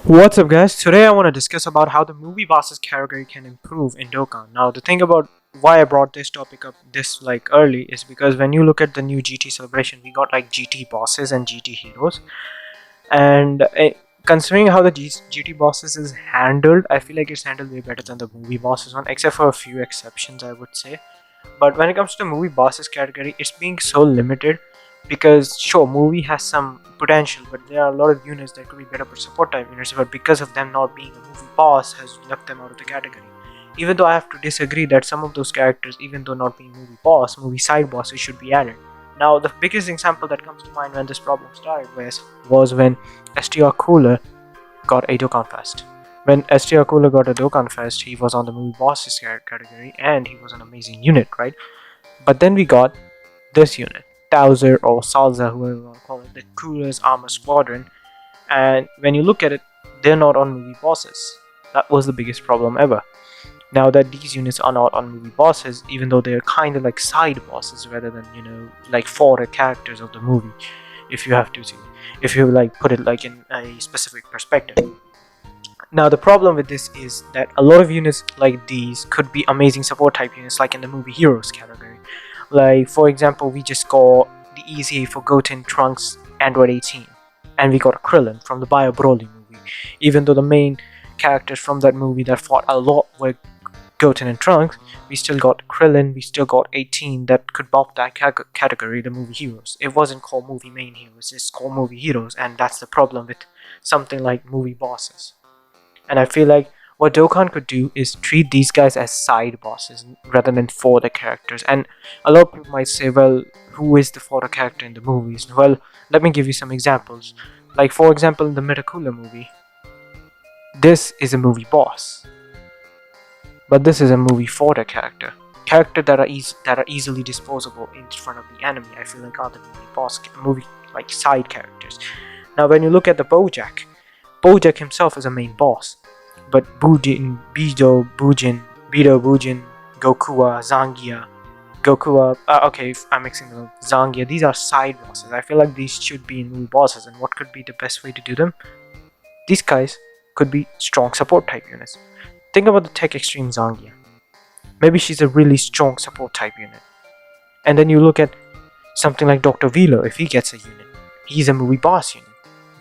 What's up guys, today I want to discuss about how the movie bosses category can improve in Dokkan. Now the thing about why I brought this topic up this early is because when you look at the new GT celebration, we got GT bosses and GT heroes, and considering how the GT bosses is handled, I feel like it's handled way better than the movie bosses one, except for a few exceptions I would say. But when it comes to the movie bosses category, it's being so limited because sure, movie has some potential, but there are a lot of units that could be better for support type units, but because of them not being a movie boss has left them out of the category. Even though I have to disagree that some of those characters, even though not being movie boss, movie side bosses should be added. Now the biggest example that comes to mind when this problem started was when STR Cooler got a Dokkan Fest. When STR Cooler got a Dokkan Fest, he was on the movie bosses category and he was an amazing unit, right? But then we got this unit, Towser or Salza, whoever you want to call it, the Cooler's Armor Squadron. And when you look at it, they're not on movie bosses. That was the biggest problem ever. Now that these units are not on movie bosses, even though they're kind of like side bosses rather than, fodder characters of the movie, if you have to see, if you put it in a specific perspective. Now the problem with this is that a lot of units like these could be amazing support type units, like in the movie heroes category. Like for example, we just got the EZA for Goten, Trunks, Android 18, and we got a Krillin from the Bio Broly movie. Even though the main characters from that movie that fought a lot were Goten and Trunks, we still got Krillin, we still got 18 that could bump that category, the movie heroes. It wasn't called movie main heroes, it's called movie heroes, and that's the problem with something like movie bosses. And I feel like what Dokkan could do is treat these guys as side bosses rather than fodder characters. And a lot of people might say, well, who is the fodder character in the movies? Well, let me give you some examples. Like for example, in the Metacooler movie, this is a movie boss, but this is a movie fodder character. Characters that are easily disposable in front of the enemy, I feel like are the movie side characters. Now when you look at the Bojack himself is a main boss, but Bujin, Bujin, Gokua, Zangia, okay, I'm mixing them up. Zangia, these are side bosses. I feel like these should be in movie bosses, and what could be the best way to do them? These guys could be strong support type units. Think about the Tech Extreme Zangia. Maybe she's a really strong support type unit. And then you look at something like Dr. Velo, if he gets a unit, he's a movie boss unit.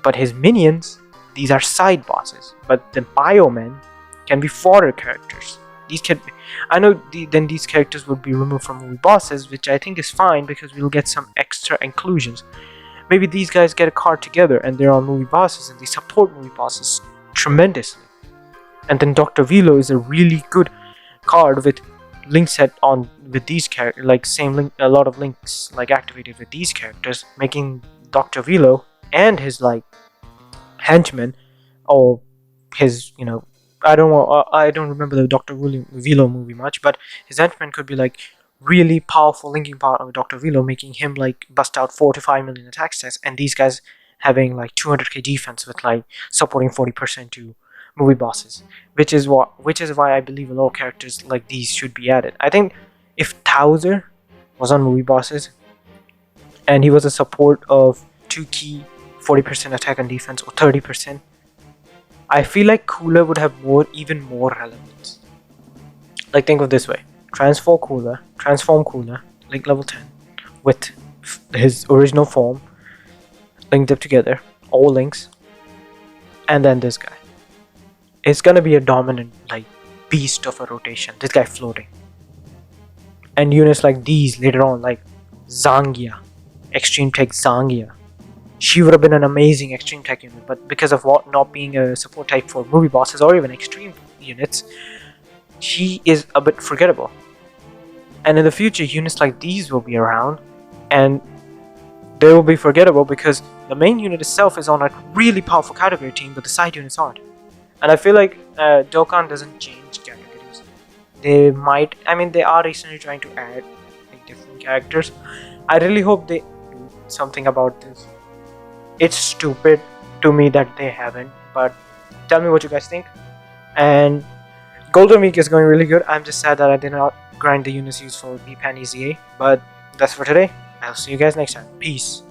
But his minions, these are side bosses, but the Biomen can be fodder characters. These can be, I know then these characters would be removed from movie bosses, which I think is fine because we'll get some extra inclusions. Maybe these guys get a card together and they're on movie bosses and they support movie bosses tremendously. And then Dr. Velo is a really good card with link set on with these characters, a lot of links activated with these characters, making Dr. Velo and his henchman, or his I don't remember the Dr. Velo movie much, but his henchman could be really powerful linking power of Dr. Velo, making him bust out 4 to 5 million attack stats, and these guys having 200k defense with supporting 40% to movie bosses, which is why I believe a lot of characters like these should be added. I think if Towser was on movie bosses and he was a support of 2 key 40% attack and defense or 30%, I feel like Cooler would have even more relevance. Think of this way: transform Cooler, link level 10 with his original form, link them together, all links, and then this guy. It's gonna be a dominant beast of a rotation. This guy floating, and units like these later on, like Zangia, Extreme Tech Zangia. She would have been an amazing extreme tech unit, but because of not being a support type for movie bosses or even extreme units, she is a bit forgettable. And in the future, units like these will be around, and they will be forgettable because the main unit itself is on a really powerful category team, but the side units aren't. And I feel like Dokkan doesn't change categories. They are recently trying to add different characters. I really hope they do something about this. It's stupid to me that they haven't, but tell me what you guys think. And Golden Week is going really good. I'm just sad that I did not grind the units used for BPAN EZA, but that's for today. I'll see you guys next time. Peace.